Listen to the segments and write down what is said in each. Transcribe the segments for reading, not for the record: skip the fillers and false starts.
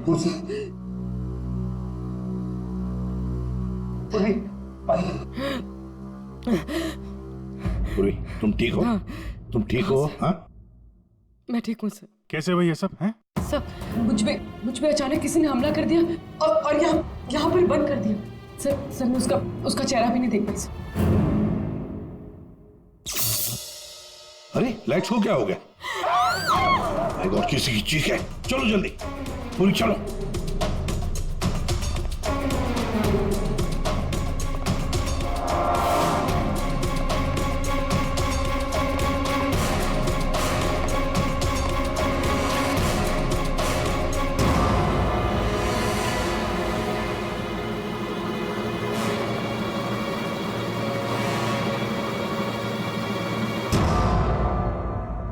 कुर्सी पूरी, तुम ठीक हो? हाँ। तुम ठीक हो? हाँ, मैं ठीक हूँ सर। कैसे हुआ ये सब है? सर मुझ पे अचानक किसी ने हमला कर दिया और यहाँ पर बंद कर दिया। सर मैं उसका चेहरा भी नहीं देख पाई सर। अरे लाइट्स को क्या हो गया? माय गॉड, किसी की चीख है। चलो जल्दी, पूरी चलो।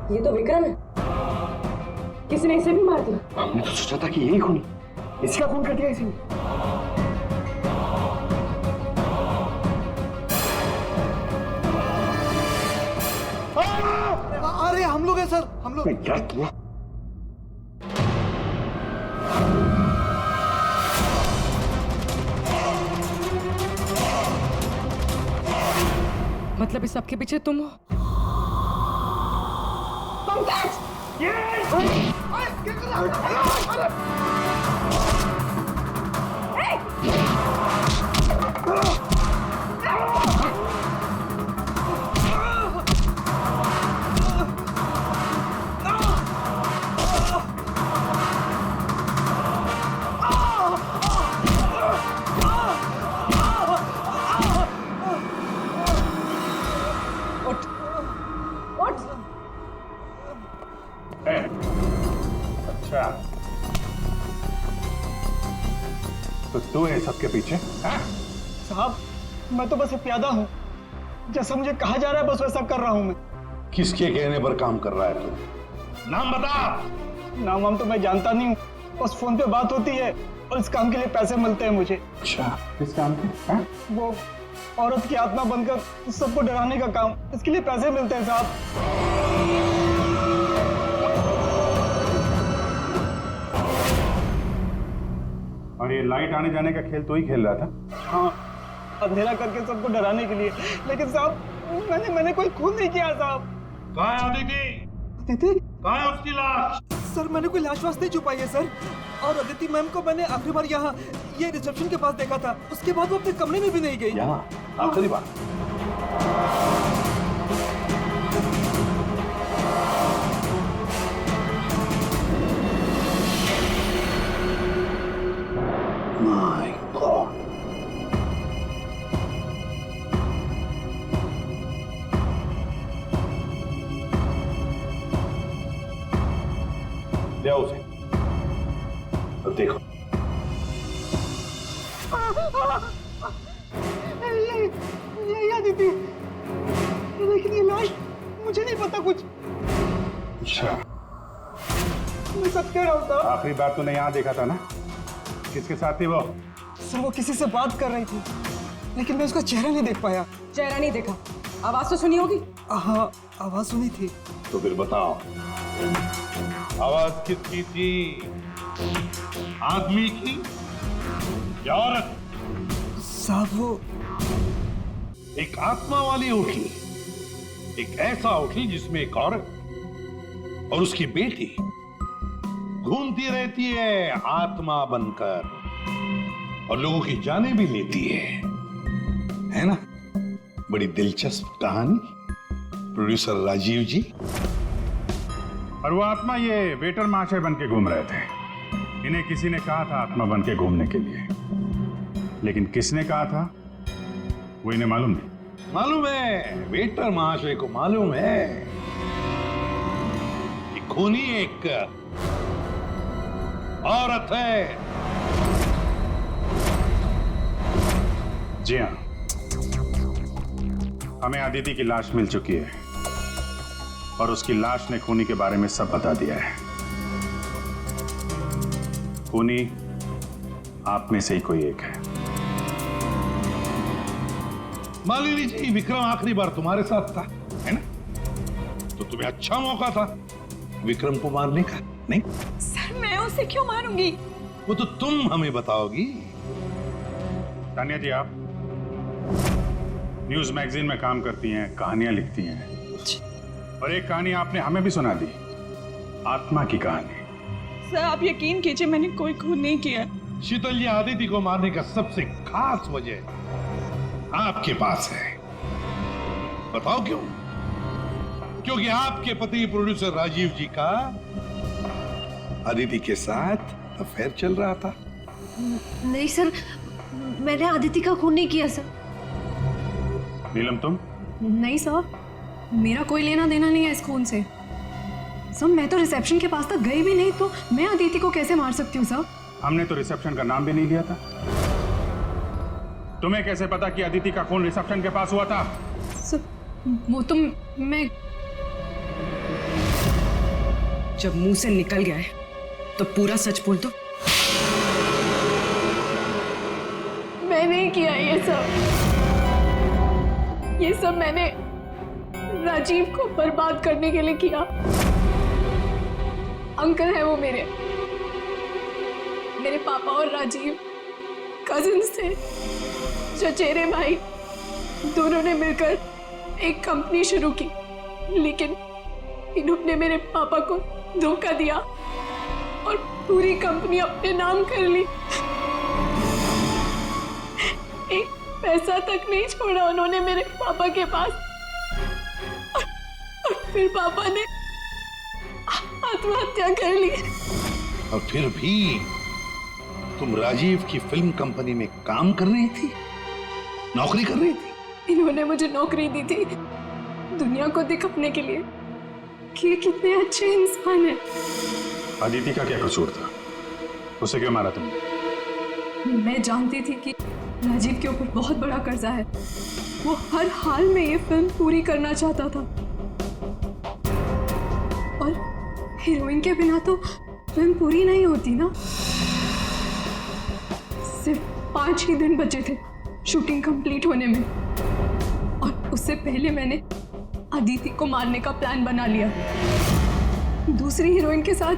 ये तो विक्रम है। किसी ने इसे भी मार दिया। हमने तो सोचा था कि यही खूनी, इसका खून कर दिया इसी ने। अरे हम लोग हैं सर, हम लोग। क्या किया? मतलब इस सबके पीछे तुम हो? अच्छा, तो तू है सबके पीछे? हाँ? साहब मैं तो बस एक प्यादा हूँ, जैसा मुझे कहा जा रहा है बस वैसा कर रहा हूँ मैं। किसके कहने पर काम कर रहा है तू? नाम बता। नाम वाम तो मैं जानता नहीं हूँ, बस फोन पे बात होती है और इस काम के लिए पैसे मिलते हैं मुझे। अच्छा, किस काम की? हाँ? वो औरत की आत्मा बनकर सबको डराने का काम, इसके लिए पैसे मिलते हैं साहब। और ये लाइट आने जाने का खेल तो ही खेल रहा था? हाँ, अंधेरा करके सबको डराने के लिए। लेकिन साहब मैंने कोई खून नहीं किया साहब। कहाँ है अदिति? अदिति? कहाँ है उसकी लाश? सर मैंने कोई लाश वाश नहीं छुपाई है सर। और अदिति मैम को मैंने आखिरी बार यहाँ ये रिसेप्शन के पास देखा था, उसके बाद वो अपने कमरे में भी नहीं गई। यहाँ आखिरी बार? माय गॉड, ले आओ उसे। तो देखो, ये अदिति, लेकिन ये लाश मुझे नहीं पता कुछ। अच्छा, मैं सच कह रहा हूँ साहब। आखिरी बार तूने यहाँ देखा था ना? किसके साथ थी वो? सर वो किसी से बात कर रही थी, लेकिन मैं उसका चेहरा नहीं देख पाया। चेहरा नहीं देखा, आवाज तो सुनी होगी। हाँ, आवाज सुनी थी। तो फिर बताओ, आवाज किसकी थी? आदमी की या औरत? साहब वो एक आत्मा वाली उठी, एक ऐसा उठी जिसमें एक औरत और उसकी बेटी घूमती रहती है आत्मा बनकर और लोगों की जानें भी लेती है ना? बड़ी दिलचस्प कहानी, प्रोड्यूसर राजीव जी। और वो आत्मा ये वेटर महाशय बन के घूम रहे थे। इन्हें किसी ने कहा था आत्मा बन के घूमने के लिए, लेकिन किसने कहा था वो इन्हें मालूम नहीं। मालूम है, वेटर महाशय को मालूम है कि खूनी एक औरत है। जी हाँ, हमें अदिति की लाश मिल चुकी है और उसकी लाश ने खूनी के बारे में सब बता दिया है। खूनी आप में से ही कोई एक है। मालिनी जी, विक्रम आखिरी बार तुम्हारे साथ था, है ना? तो तुम्हें अच्छा मौका था विक्रम को मारने का, नहीं? सर मैं उसे क्यों मारूंगी? वो तो तुम हमें बताओगी। तानिया जी, आप न्यूज मैगजीन में काम करती हैं, कहानियां लिखती हैं, और एक कहानी आपने हमें भी सुना दी, आत्मा की कहानी। सर आप यकीन कीजिए मैंने कोई खून नहीं किया। शीतल, ये आदिति को मारने का सबसे खास वजह आपके पास है। बताओ क्यों? क्योंकि आपके पति प्रोड्यूसर राजीव जी का आदिति के साथ अफेयर चल रहा था। नहीं सर, मैंने आदिति का खून नहीं किया सर। नीलम, तुम? नहीं सर, मेरा कोई लेना देना नहीं है इस खून से। सर मैं तो रिसेप्शन के पास तक गई भी नहीं, तो मैं आदिति को कैसे मार सकती हूँ सर? हमने तो रिसेप्शन का नाम भी नहीं लिया था। तुम्हें कैसे पता कि अदिति का खून रिसेप्शन के पास हुआ था? सर वो तो मैं जब मुंह से निकल गया है तो पूरा सच बोल दो। मैं नहीं किया ये सब मैंने राजीव को बर्बाद करने के लिए किया। अंकल है वो मेरे पापा और राजीव कजिन्स थे, चचेरे भाई। दोनों ने मिलकर एक कंपनी शुरू की, लेकिन इन्होंने मेरे पापा को धोखा दिया और पूरी कंपनी अपने नाम कर ली। एक पैसा तक नहीं छोड़ा उन्होंने मेरे पापा के पास। और फिर पापा ने आत्महत्या कर ली। और फिर भी तुम राजीव की फिल्म कंपनी में काम कर रही थी, नौकरी कर रही थी। इन्होंने मुझे नौकरी दी थी दुनिया को दिखाने के लिए कि ये कितने अच्छे इंसान हैं। अदिति का क्या कसूर था? उसे क्यों मारा तुमने? मैं जानती थी कि राजीव के ऊपर बहुत बड़ा कर्जा है। वो हर हाल में ये फिल्म पूरी करना चाहता था, और हीरोइन के बिना तो फिल्म पूरी नहीं होती ना। सिर्फ 5 ही दिन बचे थे शूटिंग कंप्लीट होने में, और उससे पहले मैंने अदिति को मारने का प्लान बना लिया। दूसरी हीरोइन के साथ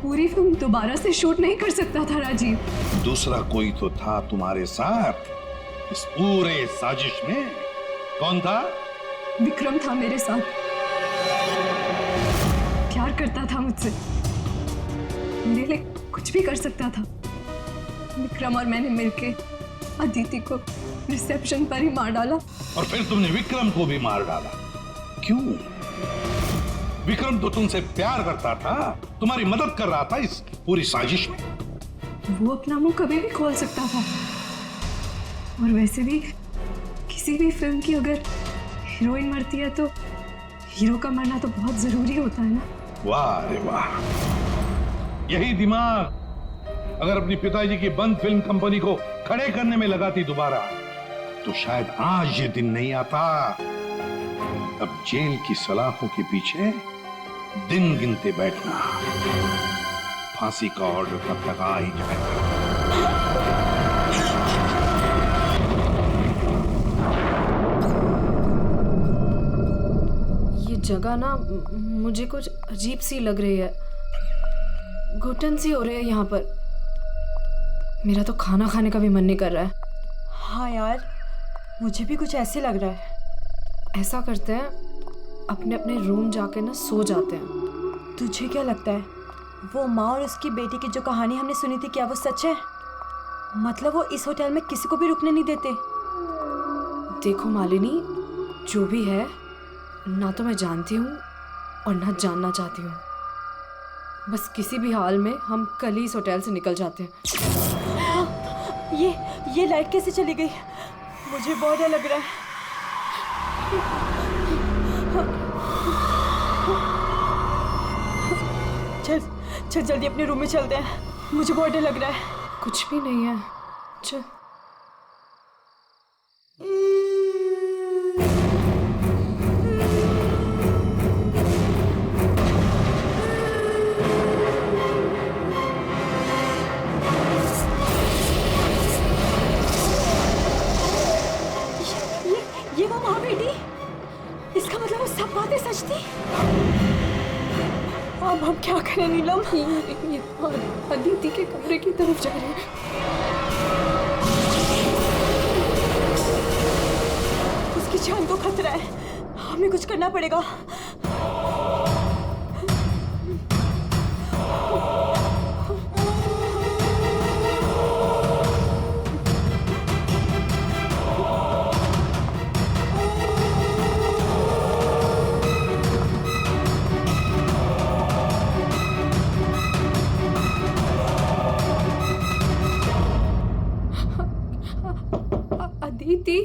पूरी फिल्म दोबारा से शूट नहीं कर सकता था राजीव। दूसरा कोई तो था तुम्हारे साथ इस पूरे साजिश में। कौन था? विक्रम था मेरे साथ। प्यार करता था मुझसे, मेरे लिए कुछ भी कर सकता था। विक्रम और मैंने मिलके अदिति को रिसेप्शन पर ही मार डाला। और फिर तुमने विक्रम को भी मार डाला। क्यों? विक्रम तो तुमसे प्यार करता था, तुम्हारी मदद कर रहा था इस पूरी साजिश में। वो अपना मुंह कभी भी खोल सकता था, और वैसे भी किसी भी फिल्म की अगर हीरोइन मरती है तो हीरो का मरना तो बहुत जरूरी होता है ना। वाह रे वाह, यही दिमाग अगर अपनी पिताजी की बंद फिल्म कंपनी को खड़े करने में लगाती दोबारा, तो शायद आज ये दिन नहीं आता। अब जेल की सलाखों के पीछे दिन गिनते बैठना, फांसी का ऑर्डर तब तक आ ही जाएगा। ये जगह ना मुझे कुछ अजीब सी लग रही है, घुटन सी हो रही है यहाँ पर। मेरा तो खाना खाने का भी मन नहीं कर रहा है। हाँ यार, मुझे भी कुछ ऐसे लग रहा है। ऐसा करते हैं, अपने अपने रूम जाके ना सो जाते हैं। तुझे क्या लगता है वो माँ और उसकी बेटी की जो कहानी हमने सुनी थी, क्या वो सच है? मतलब वो इस होटल में किसी को भी रुकने नहीं देते? देखो मालिनी, जो भी है, ना तो मैं जानती हूँ और ना जानना चाहती हूँ। बस किसी भी हाल में हम कल ही इस होटल से निकल जाते हैं। ये लाइट कैसे चली गई? मुझे बहुत डर लग रहा है। चल जल्दी अपने रूम में चलते हैं, मुझे बहुत डर लग रहा है। कुछ भी नहीं है, चल। हम क्या करें नीलम? ये अदिति के कमरे की तरफ जा रहे हैं। उसकी जान को खतरा है, हमें कुछ करना पड़ेगा। अदिति,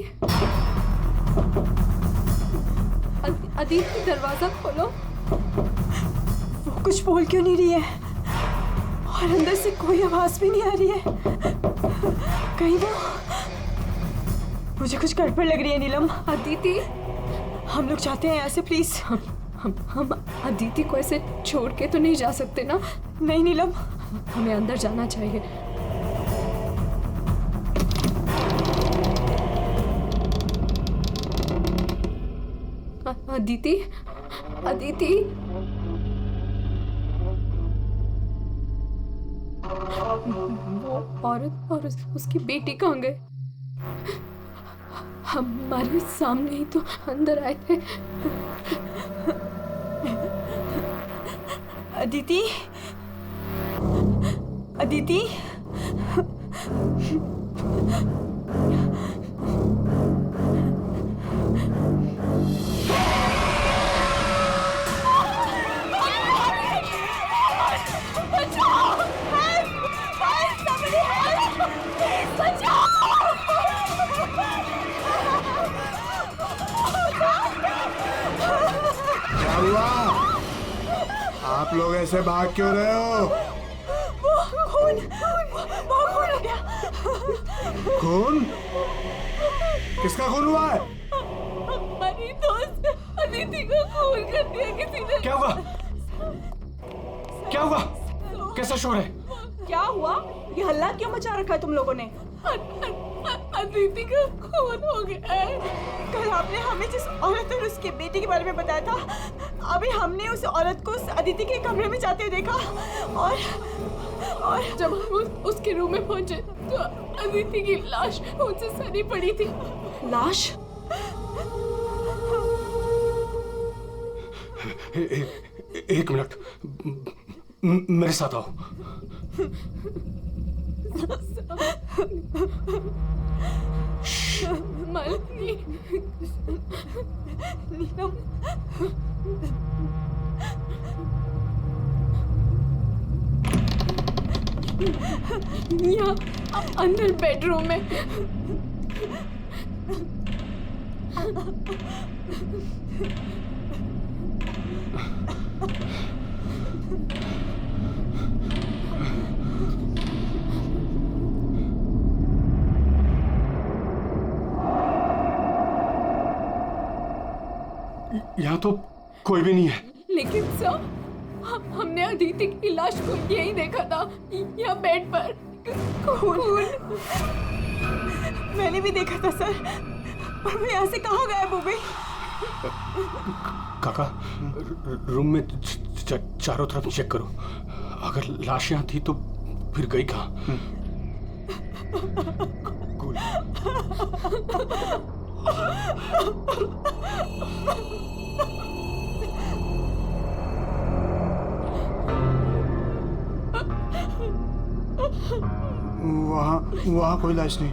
अदिति दरवाजा खोलो। वो कुछ बोल क्यों नहीं रही है और अंदर से कोई आवाज भी नहीं आ रही है? कहीं वो, मुझे कुछ गड़बड़ लग रही है नीलम। अदिति, हम लोग चाहते हैं यहाँ से, प्लीज। हम अदिति को ऐसे छोड़ के तो नहीं जा सकते ना? नहीं नीलम, हमें अंदर जाना चाहिए। अदिति, अदिति, वो औरत और उसकी बेटी कहाँ गए? हमारे सामने ही तो अंदर आए थे। अदिति, अदिति, क्या हुआ? आप लोग ऐसे भाग क्यों रहे हो? वो खून हो गया। खून? किसका खून हुआ है? हमारी दोस्त अदिति को खून कर दिया किसी ने। क्या हुआ? क्या हुआ? कैसा शोर है? क्या हुआ? ये हल्ला क्यों मचा रखा है तुम लोगों ने? अदिति का खून हो गया है। कल आपने हमें जिस औरत और उसके बेटे के बारे में बताया था, अभी हमने उस औरत को उस अदिति के कमरे में जाते हुए देखा और जब हम उसके रूम में पहुंचे तो अदिति की लाश उनसे सनी पड़ी थी। लाश? एक मिनट, मेरे साथ आओ। मालती, नीलम, यहाँ अंदर बेडरूम में। यहाँ तो कोई भी नहीं है। लेकिन सर, हमने अदिति की लाश को यही देखा था, यहाँ बेड पर खून। मैंने भी देखा था सर, पर वो यहाँ से कहाँ गायब हो गई? काका, रूम में चारों तरफ चेक करो। अगर लाश यहाँ थी तो फिर गई कहाँ? कूल। वहाँ कोई लाश नहीं।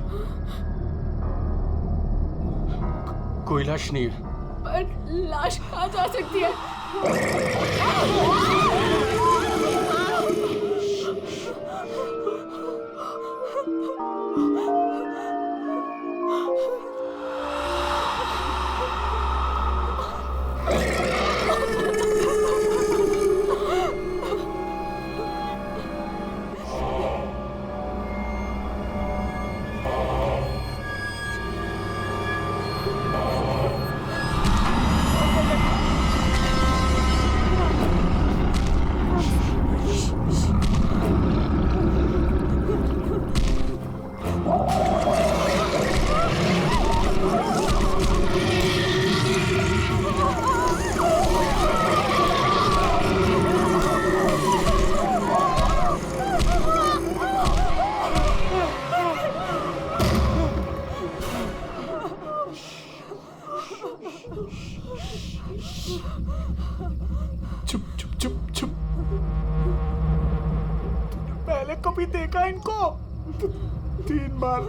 कोई लाश नहीं है। पर लाश कहाँ जा सकती है? कभी देखा इनको? 3 बार।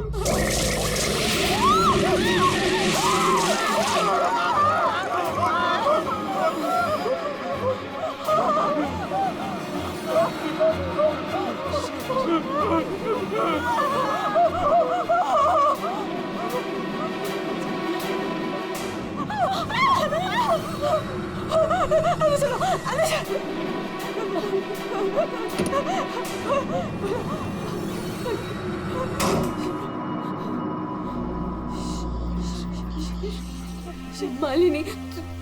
मालिनी,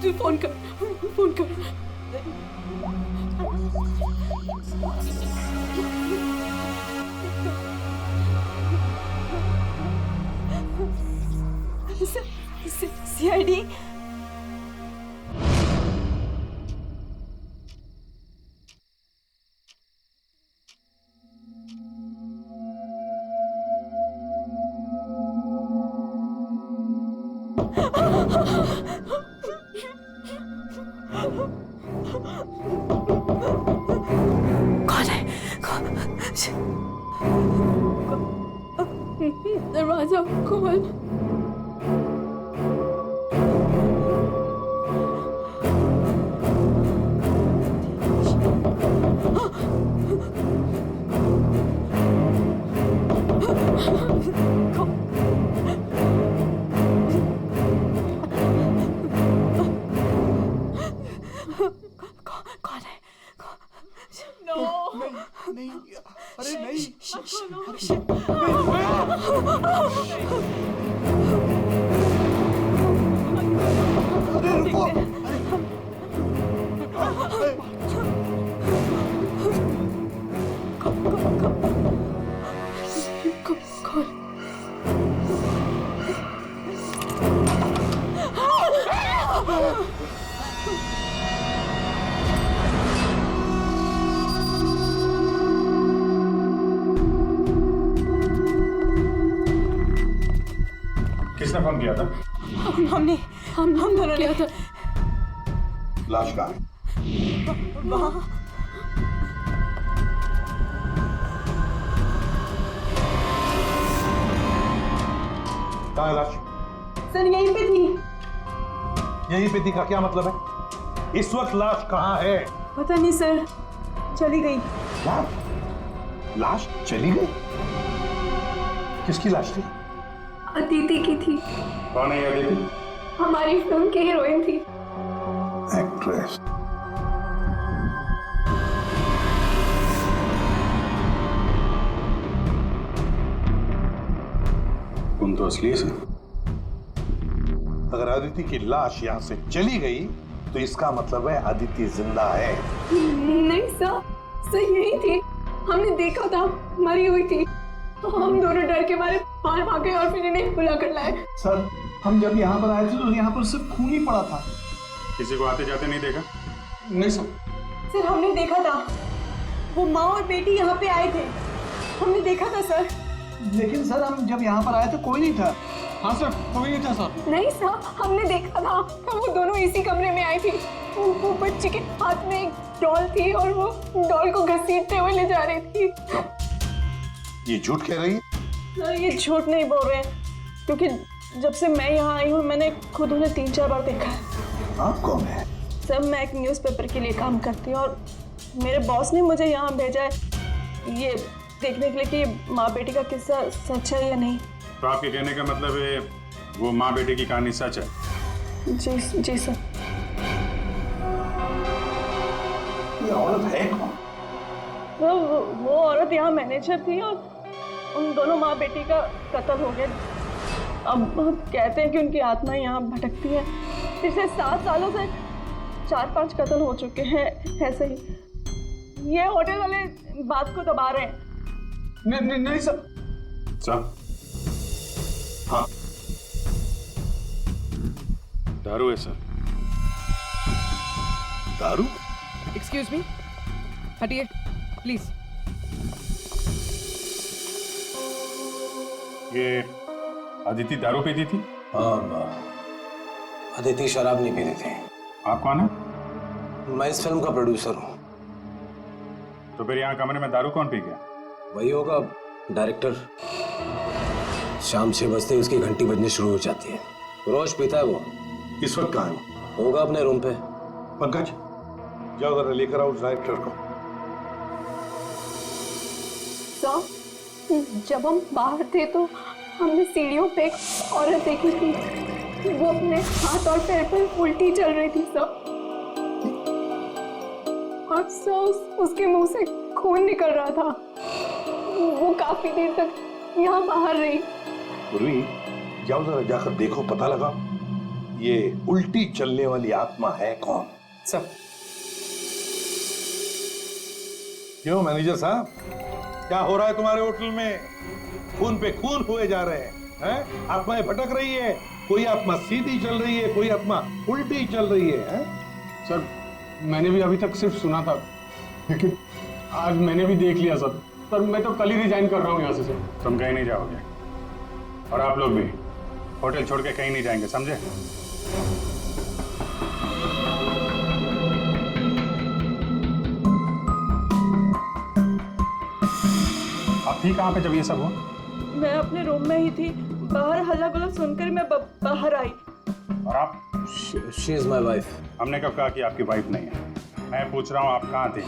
तू फोन कर, फोन कर। सीआईडी। कौन है? दरवाजा खोल। कौन है? नहीं, अरे नहीं। अरे रुको। किसने फोन किया था? हम दोनों ने। लाश कहाँ है? वहाँ कहाँ है लाश? सर यहीं पे थी। यहीं पे थी का क्या मतलब है? इस वक्त लाश कहाँ है? पता नहीं सर, चली गई। क्या? लाश चली गई? किसकी लाश थी? अदिति की थी। कौन है ये अदिति? हमारी फिल्म की हीरोइन थी। एक्ट्रेस। तुम तो असली से। अगर अदिति की लाश यहाँ से चली गई तो इसका मतलब है अदिति जिंदा है। नहीं सर यही थी। हमने देखा था, मरी हुई थी। हम दोनों डर के मारे बाहर भागे और फिर इन्हें बुला कर लाए। सर, हम जब यहाँ पर आए थे तो यहाँ पर सिर्फ खून ही पड़ा था। किसी को आते जाते नहीं देखा? नहीं सर। सर हमने देखा था, वो माँ और बेटी यहाँ पे आए थे। हमने देखा था सर। लेकिन सर हम जब यहाँ पर आए तो कोई नहीं था। हाँ सर, कोई नहीं था सर। नहीं सर, हमने देखा था। वो दोनों इसी कमरे में आई थी। वो बच्ची के हाथ में एक डॉल थी और वो डॉल को घसीटते हुए ले जा रही थी। ये झूठ कह रही है? सर ये झूठ नहीं बोल रहे हैं, क्योंकि जब से मैं यहाँ आई हूँ मैंने खुद उन्हें 3-4 बार देखा है। आप कौन है? सर मैं एक न्यूज़पेपर के लिए काम करती हूँ और मेरे बॉस ने मुझे यहाँ भेजा है ये देखने के लिए कि माँ बेटी का किस्सा सच है या नहीं। तो आपके कहने का मतलब है वो माँ बेटे की कहानी सच है? जी सर। ये औरत है कौन? तो वो औरत यहाँ मैनेजर थी और उन दोनों माँ बेटी का कत्ल हो गया। अब कहते हैं कि उनकी आत्मा यहाँ भटकती है। पिछले 7 सालों से 4-5 कत्ल हो चुके हैं ऐसे ही। ये होटल वाले बात को दबा रहे हैं। नहीं सर। सर? हाँ, दारू है सर। दारू? एक्सक्यूज मी, हटिए प्लीज। ये अदिति दारू पीती थी? अदिति शराब नहीं पीती थी। आप कौन है? मैं इस फिल्म का प्रोड्यूसर हूँ। तो फिर यहाँ कमरे में दारू कौन पी गया? वही होगा डायरेक्टर। शाम 6 बजते ही उसकी घंटी बजनी शुरू हो जाती है। रोज पीता है वो। इस वक्त कहाँ है? होगा अपने रूम पे। पंकज, जाओ जरा लेकर आओ उस डायरेक्टर को। सर, जब हम बाहर थे तो हमने सीढ़ियों पे एक औरत देखी थी। वो अपने हाथ और पैर पर उल्टी चल रही थी सर। और सर उसके मुंह से खून निकल रहा था। वो काफी देर तक यहाँ बाहर रही। पूर्वी, जाओ जरा जाकर देखो, पता लगा ये उल्टी चलने वाली आत्मा है कौन। सर। क्यों मैनेजर साहब, क्या हो रहा है तुम्हारे होटल में? खून पे खून हुए जा रहे हैं? आत्माएं भटक रही है। कोई आत्मा सीधी चल रही है, कोई आत्मा उल्टी चल रही है? सर, मैंने भी अभी तक सिर्फ सुना था, लेकिन आज मैंने भी देख लिया सर। सर, मैं तो कल ही रिजाइन कर रहा हूँ यहाँ से सर। तुम कहीं नहीं जाओगे और आप लोग भी होटल छोड़ के कहीं नहीं जाएंगे, समझे? आप थी कहाँ पे जब ये सब हुआ? मैं अपने रूम में ही थी। बाहर हल्ला गुल्ला सुनकर मैं बाहर आई। और आप? She is my wife. हमने कब कहा कि आपकी वाइफ नहीं है? मैं पूछ रहा हूँ आप कहाँ थे?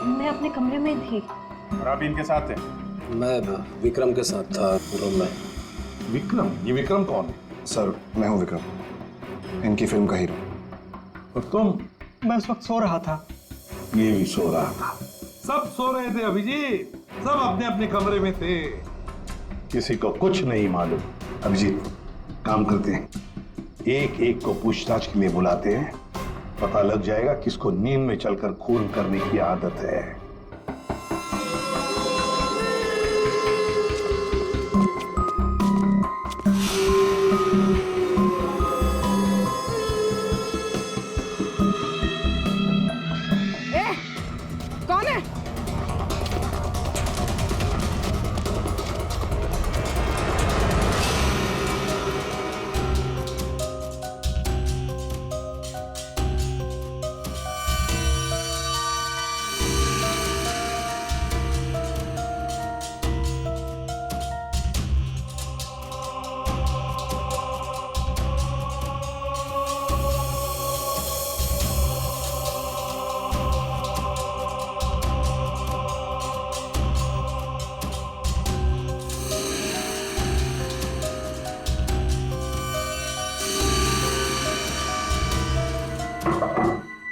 मैं अपने कमरे में थी। और आप इनके साथ थे? मैं विक्रम के साथ था रूम में। विक्रम? ये विक्रम कौन है? सर, मैं हूँ विक्रम, इनकी फिल्म का हीरो। और तुम? मैं उस वक्त सो रहा था। ये भी सो रहा था। सब सो रहे थे अभिजीत, सब अपने अपने कमरे में थे। किसी को कुछ नहीं मालूम। अभिजीत, काम करते हैं, एक एक को पूछताछ के लिए बुलाते हैं। पता लग जाएगा किसको नींद में चलकर खून करने की आदत है। कौन है?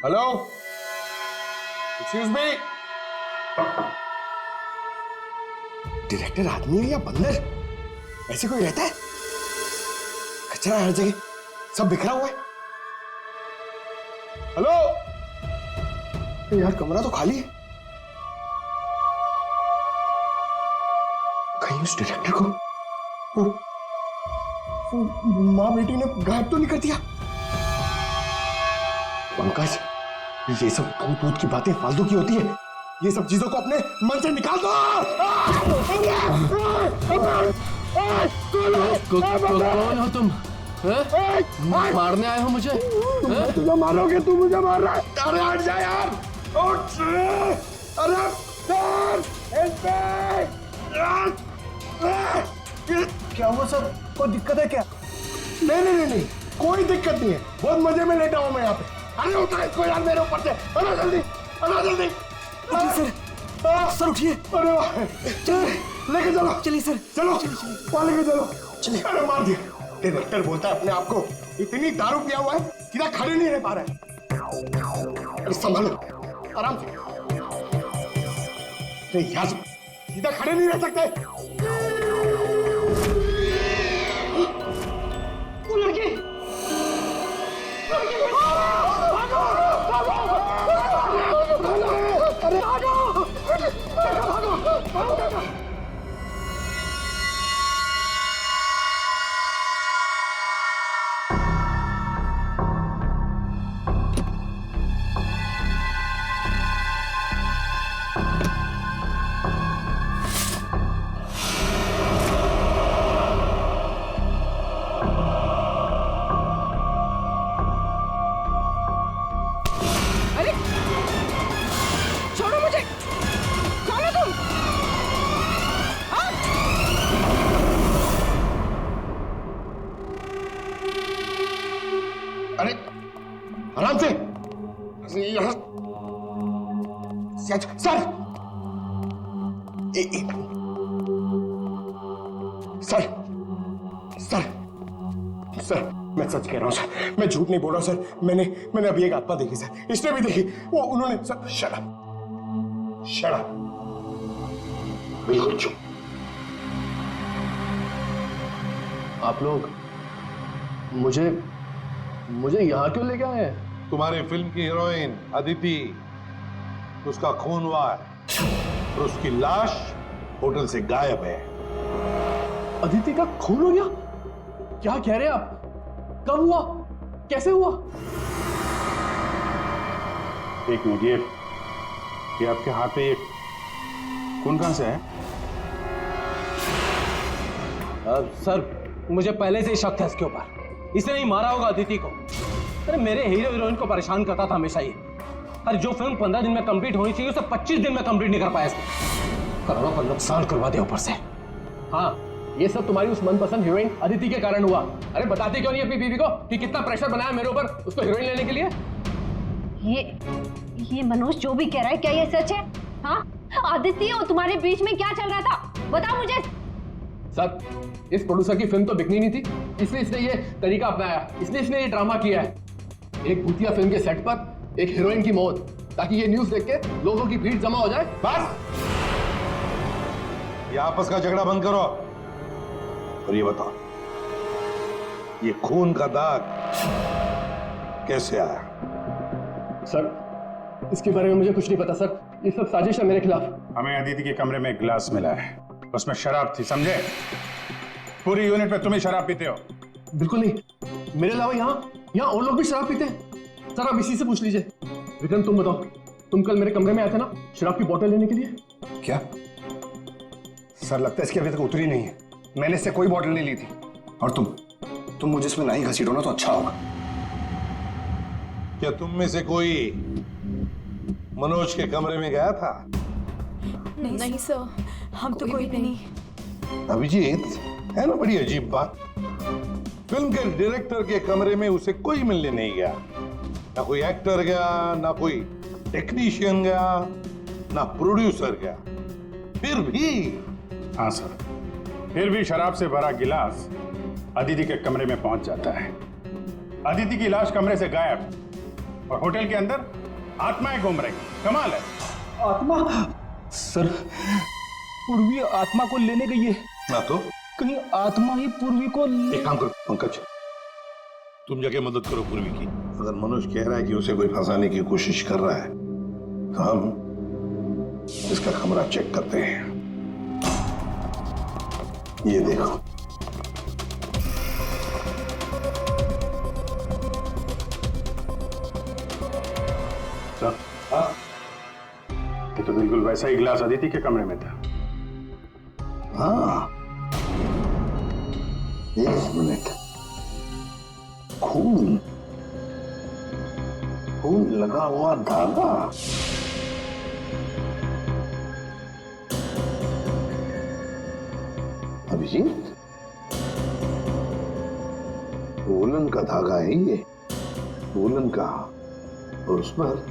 Hello, excuse me. डायरेक्टर आदमी है या बंदर? ऐसे कोई रहता है? कचरा हर जगह, सब बिखरा हुआ है। हेलो यार, कमरा तो खाली है। कहीं उस डायरेक्टर को वो माँ बेटी ने गायब तो नहीं कर दिया? पंकज, ये सब भूत भूत की बातें फालतू की होती है। ये सब चीजों को अपने मन से निकाल दो। कौन हो तुम? मारने आए हो मुझे? तुझे मारोगे, तू मुझे मार रहा है। अरे हट जा यार, उठ। अरे क्या हुआ सर? कोई दिक्कत है क्या? नहीं, कोई दिक्कत नहीं है। बहुत मजे में लेटा हूं मैं यहाँ पे। अरे उठा इसको यार मेरे ऊपर से। अरे जल्दी, उठिए सर, उठिए। अरे वाह, लेके चलो। चलिए सर, चलो वहाँ लेके चलो। चलिए। अरे मार दिया। डायरेक्टर बोलता है अपने आप को इतनी दारू पिया हुआ है, सीधा खड़े नहीं रह पा रहा है। अरे संभालो, आराम से। अरे यार, सीधा खड़े नहीं रह सकते। वो लड़की, अरे भागो, भागो। सर सर सर सर मैं सच कह रहा हूं सर, मैं झूठ नहीं बोल रहा हूं सर। मैंने अभी एक आत्मा देखी सर, इसने भी देखी। वो उन्होंने सर शराब बिल्कुल चुप। आप लोग मुझे यहाँ क्यों लेके आए हैं? तुम्हारी फिल्म की हीरोइन अदिति, उसका खून हुआ है और उसकी लाश होटल से गायब है। अदिति का खून हो गया? क्या कह रहे हैं आप? कब हुआ? कैसे हुआ? एक मिनट, ये आपके हाथ पे ये खून कहां से है? सर मुझे पहले से ही शक था इसके ऊपर, इसने ही मारा होगा अदिति को। अरे मेरे हीरो हीरोइन को परेशान करता था हमेशा ये। अरे जो फिल्म 15 दिन में कंप्लीट होनी चाहिए उसे 25 दिन में कंप्लीट नहीं कर पाया इसने। करोड़ों का नुकसान करवा दिया ऊपर से। हाँ, ये सब तुम्हारी उस मनपसंद हीरोइन अदिति के कारण हुआ। अरे बताते क्यों नहीं अपनी बीवी को कि कितना प्रेशर बनाया मेरे ऊपर उसको हीरोइन लेने के लिए? ये मनोज जो भी कह रहा है, क्या ये सच है? हाँ, आदित्य और तुम्हारे बीच में क्या चल रहा था, बताओ मुझे। सर, इस प्रोड्यूसर की फिल्म तो बिकनी नहीं थी, इसलिए इसने ये तरीका अपनाया, इसने ये ड्रामा किया है। एक भूतिया फिल्म के सेट पर एक हीरोइन की मौत, ताकि ये न्यूज देख के लोगों की भीड़ जमा हो जाए। बस, ये आपस का झगड़ा बंद करो और ये बताओ, ये खून का दाग कैसे आया? सर, इसके बारे में मुझे कुछ नहीं पता सर, ये सब साजिश है मेरे खिलाफ। हमें अदिति के कमरे में एक गिलास मिला है, उसमें शराब थी, समझे? पूरी यूनिट में तुम ही शराब पीते हो। बिल्कुल नहीं, मेरे अलावा यहाँ और लोग भी शराब पीते हैं। सर आप इसी से पूछ लीजिए। विक्रम तुम बताओ, तुम कल मेरे कमरे में आए थे ना शराब की बोतल लेने के लिए? क्या सर, लगता है इसकी अभी तक उतरी नहीं है। मैंने इससे कोई बोतल नहीं ली थी। और तुम मुझे इसमें नहीं घसीटो ना तो अच्छा होगा। क्या तुम में से कोई मनोज के कमरे में गया था? नहीं सर, हम तो कोई भी नहीं। अभिजीत, है ना बड़ी अजीब बात। फिल्म के डायरेक्टर के कमरे में उसे कोई मिलने नहीं गया, ना कोई एक्टर गया, ना कोई टेक्नीशियन गया, ना प्रोड्यूसर गया। फिर भी हाँ सर, फिर भी शराब से भरा गिलास अदिति के कमरे में पहुंच जाता है। अदिति की लाश कमरे से गायब और होटल के अंदर आत्माएं घूम रही। कमाल है। आत्मा? सर, पूर्वी आत्मा को लेने गई है। ना तो कहीं आत्मा ही पूर्वी को एक काम करो पंकज, तुम जाके मदद करो पूर्वी की। अगर मनोज कह रहा है कि उसे कोई फंसाने की कोशिश कर रहा है तो हम इसका कमरा चेक करते हैं। ये देखो, सर, ये तो बिल्कुल वैसा ही गिलास अदिति के कमरे में था। हाँ, एक मिनट, खून लगा हुआ धागा। अभिजीत, वूलन का धागा है ये, वूलन का, और उस पर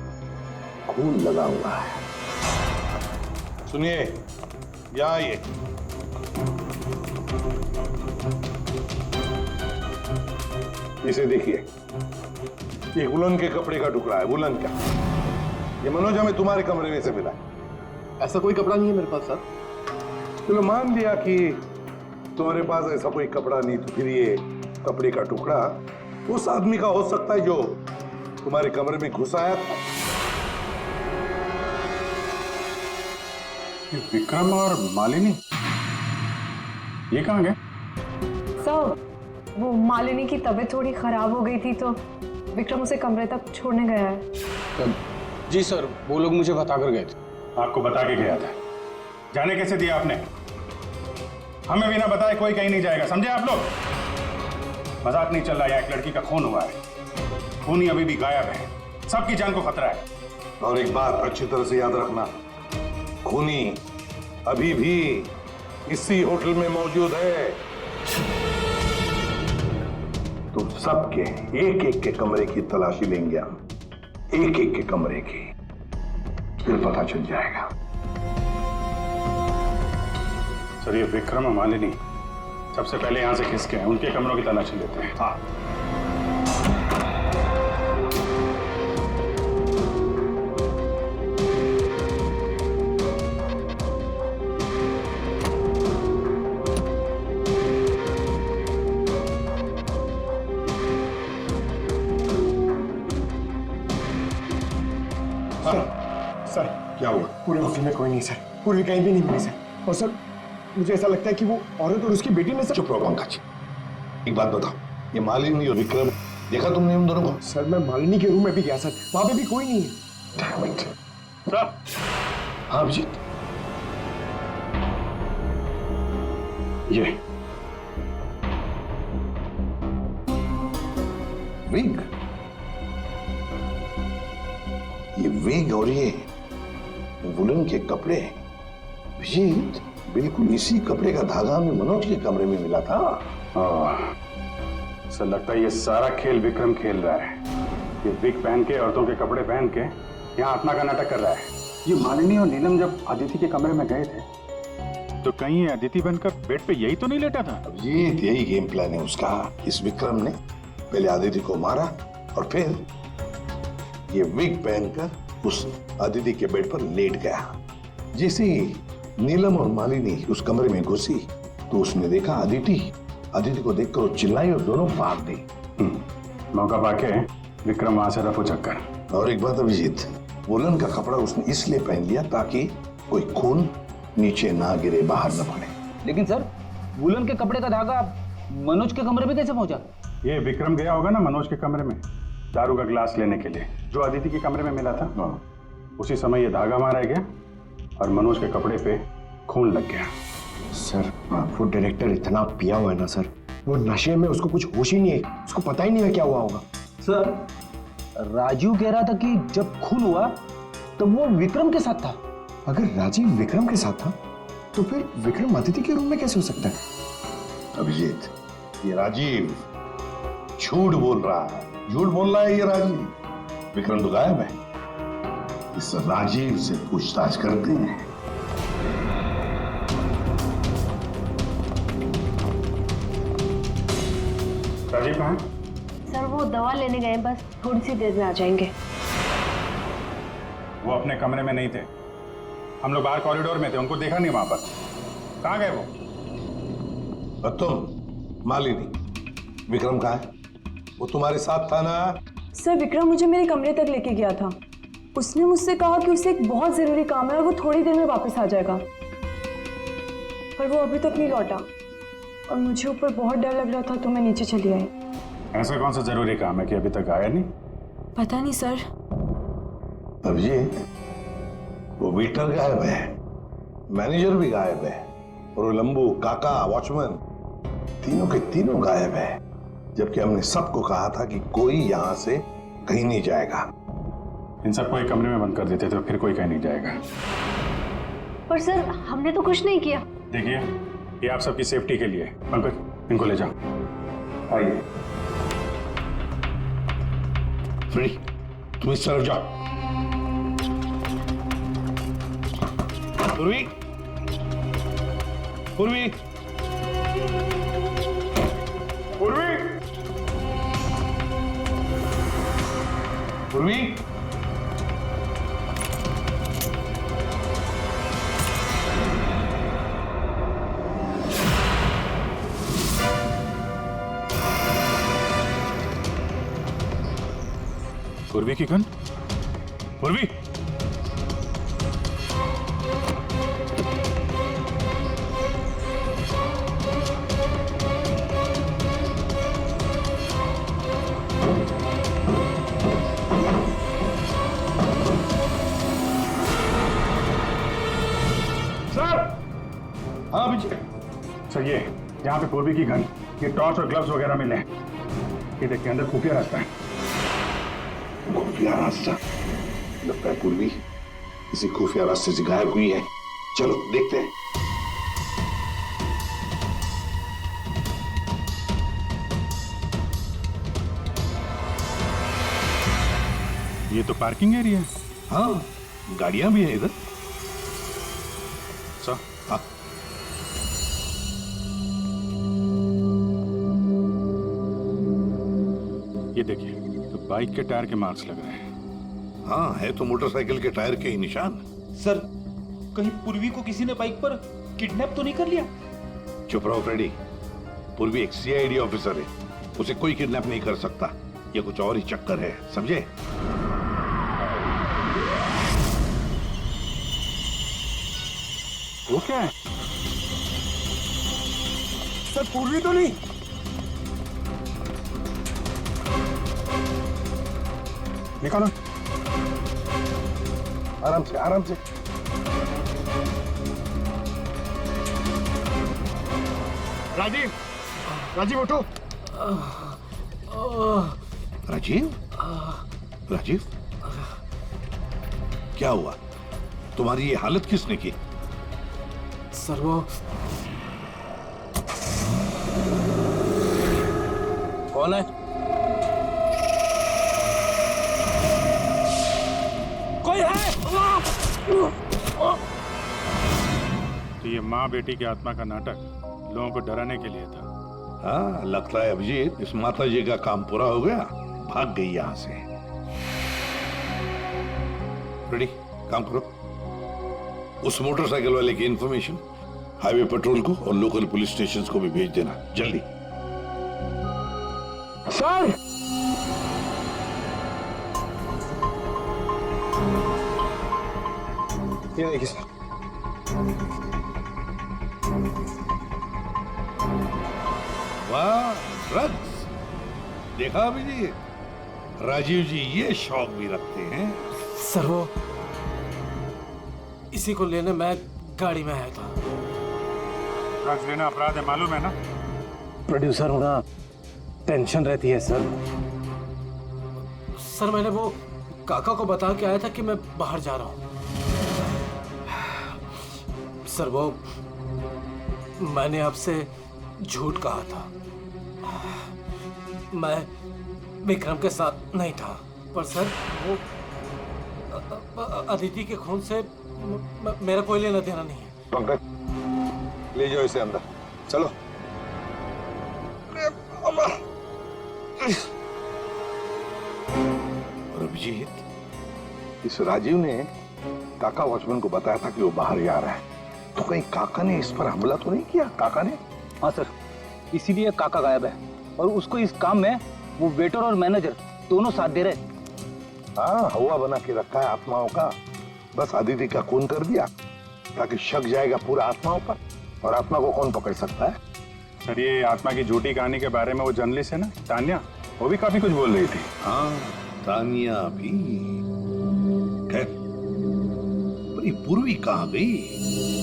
खून लगा हुआ है। सुनिए, या आइए। इसे देखिए, ये वुलन के कपड़े का टुकड़ा है, वुलन का। ये मनोज हमें तुम्हारे कमरे में से मिला है। ऐसा कोई कपड़ा नहीं है मेरे पास सर। चलो मान लिया कि तुम्हारे पास ऐसा कोई कपड़ा नहीं, तो फिर ये कपड़े का टुकड़ा उस आदमी का हो सकता है जो तुम्हारे कमरे में घुस आया था। विक्रम और मालिनी ये कहाँ गए? सर, वो मालिनी की तबीयत थोड़ी खराब हो गई थी तो विक्रम उसे कमरे तक छोड़ने गया है। जी सर, वो लोग मुझे बता कर गए थे। आपको बता के गया था? जाने कैसे दिया आपने? हमें बिना बताए कोई कहीं नहीं जाएगा, समझे आप लोग? मजाक नहीं चल रहा है, एक लड़की का खून हुआ है, खूनी अभी भी गायब है, सबकी जान को खतरा है। और एक बात अच्छी तरह से याद रखना, खूनी अभी भी इसी होटल में मौजूद है। तो सबके एक एक के कमरे की तलाशी लेंगे हम, एक एक के कमरे की। फिर पता चल जाएगा। सर, ये विक्रम और मालिनी सबसे पहले यहां से खिसके हैं, उनके कमरों की तलाशी लेते हैं। हाँ, सर क्या हुआ? पूरे ऑफिस में कोई नहीं सर, पूरी कहीं भी नहीं मिली सर। और सर मुझे ऐसा लगता है कि वो औरत और उसकी बेटी ने सर। चुप रहो पंकज। एक बात बताओ, ये मालिनी और विक्रम देखा तुमने उन दोनों को? सर मैं मालिनी के रूम में भी गया सर, वहां पे भी कोई नहीं है। Damn it. सर, हाँ अभिजीत, ये विग, ये विग और ये वुलन के कपड़े, अभिजीत बिल्कुल इसी कपड़े का धागा हमें मनोज के कमरे में मिला था। सर, लगता है ये सारा खेल विक्रम खेल रहा है। ये विग पहन के, औरतों के कपड़े पहन के यहाँ आत्मा का नाटक कर रहा है। ये मालिनी और नीलम जब अदिति के कमरे में गए थे तो कहीं ये अदिति बनकर बेड पे यही तो नहीं लेटा था? अभिजीत यही गेम प्लान है उसका। इस विक्रम ने पहले अदिति को मारा और फिर ये विग पहनकर उस अदिति के बेड पर लेट गया। जैसे ही नीलम और मालिनी उस कमरे में घुसी तो उसने देखा अदिति को देखकर वो चिल्लाई और दोनों भाग दी। मौका पाके विक्रम वहां से रफू चक्कर। और एक बात अभिजीत, वुलन का कपड़ा उसने इसलिए पहन लिया ताकि कोई खून नीचे ना गिरे, बाहर न पड़े। लेकिन सर, वुलन के कपड़े का धागा मनोज के कमरे में कैसे पहुंचा? ये विक्रम गया होगा ना मनोज के कमरे में दारू का ग्लास लेने के लिए, जो अदिति के कमरे में मिला था। उसी समय ये धागा मारा गया और मनोज के कपड़े पे खून लग गया। सर वो डायरेक्टर इतना पिया हुआ है ना सर, वो नशे में उसको कुछ होश ही नहीं है, उसको पता ही नहीं है क्या हुआ होगा। सर, राजीव कह रहा था कि जब खून हुआ तब वो विक्रम के साथ था। अगर राजीव विक्रम के साथ था तो फिर विक्रम अदिति के रूम में कैसे हो सकता है? अभिजीत, ये राजीव झूठ बोल रहा है, झूठ बोल रहा है ये राजीव। विक्रम तो गायब है। इस राजीव से पूछताछ करते हैं। राजीव कहाँ है? सर वो दवा लेने गए, बस थोड़ी सी देर में आ जाएंगे। वो अपने कमरे में नहीं थे, हम लोग बाहर कॉरिडोर में थे, उनको देखा नहीं वहां पर। कहाँ गए वो? और तुम मालिनी, विक्रम कहाँ है? वो तुम्हारे साथ था ना? सर विक्रम मुझे मेरे कमरे तक लेके गया था, उसने मुझसे कहा कि उसे एक बहुत जरूरी काम है और वो थोड़ी देर में वापस आ जाएगा, पर वो अभी तक नहीं लौटा और मुझे ऊपर बहुत डर लग रहा था तो मैं नीचे चली आई। ऐसा कौन सा जरूरी काम है कि अभी तक आया नहीं? पता नहीं सर। अभिजीत, वो वेटर गायब है, मैनेजर भी गायब है और वो लंबू, काका, वॉचमैन तीनों के तीनों गायब है, जबकि हमने सबको कहा था कि कोई यहां से कहीं नहीं जाएगा। इन सबको एक कमरे में बंद कर देते तो फिर कोई कहीं नहीं जाएगा। पर सर हमने तो कुछ नहीं किया। देखिए, ये आप सबकी सेफ्टी के लिए। पंकज, इनको ले जाओ। आइए। फ्री, तुम इस तरफ जाओ। पूर्वी, पूर्वी, पूर्वी, पूर्वी, पूर्वी की गन? पूर्वी, हाँ अभिजीत। सर ये यहाँ पे पूर्वी की गन, ये टॉर्च और ग्लव्स वगैरह मिले हैं। ये देखिए, अंदर खुफिया रास्ता है। खुफिया रास्ता? लगता है पूर्वी किसी खुफिया रास्ते से गायब हुई है। चलो देखते हैं। ये तो पार्किंग एरिया है। हाँ, गाड़ियां भी हैं इधर। सर हाँ, ये देखिए, तो बाइक के टायर के मार्क्स लग रहे हैं। हाँ, है तो मोटरसाइकिल के टायर के ही निशान। सर, कहीं पूर्वी को किसी ने बाइक पर किडनैप तो नहीं कर लिया? चुप रहो फ्रेडी। पूर्वी एक सीआईडी ऑफिसर है, उसे कोई किडनैप नहीं कर सकता। ये कुछ और ही चक्कर है, समझे? वो क्या है? सर पूर्वी तो नहीं? निकालो। आराम से आराम से। राजीव, राजीव उठो। राजीव, राजीव, क्या हुआ? तुम्हारी ये हालत किसने की? सर वो कौन है? कोई है? तो ये माँ बेटी की आत्मा का नाटक लोगों को डराने के लिए था। हाँ, लगता है अभिजीत इस माता जी का काम पूरा हो गया, भाग गई यहां से। रेडी, काम करो। उस मोटरसाइकिल वाले की इंफॉर्मेशन हाईवे पेट्रोल को और लोकल पुलिस स्टेशन को भी भेज देना, जल्दी। सर ये देखिए सर। वाह, ड्रग्स! देखा अभिजीत, राजीव जी ये शौक भी रखते हैं। सर वो इसी को लेने मैं गाड़ी में आया था। ड्रग्स लेना अपराध है, मालूम है ना? प्रोड्यूसर होना टेंशन रहती है सर। सर मैंने वो काका को बता के आया था कि मैं बाहर जा रहा हूँ। सर वो मैंने आपसे झूठ कहा था। मैं विक्रम के साथ नहीं था, पर सर वो अदिति के खून से मेरा कोई लेना देना नहीं है। पंकज, ले जाओ इसे अंदर, चलो। और अभिजीत, इस राजीव ने काका वॉचमैन को बताया था कि वो बाहर जा रहा है, तो कहीं काका ने इस पर हमला तो नहीं किया? काका ने? हाँ सर, इसीलिए काका गायब है और उसको इस काम में वो वेटर और मैनेजर दोनों साथ दे रहे। हाँ, हवा बना के रखा है आत्माओं का। बस आदिति का खून कर दिया ताकि शक जाएगा पूरा आत्माओं पर, और आत्मा को कौन पकड़ सकता है? सर ये आत्मा की झूठी कहानी के बारे में वो जर्नलिस्ट है ना तान्या, वो भी काफी कुछ बोल रही थी। हाँ, तानिया भी। खैर, पर ये पूर्वी कहाँ गई?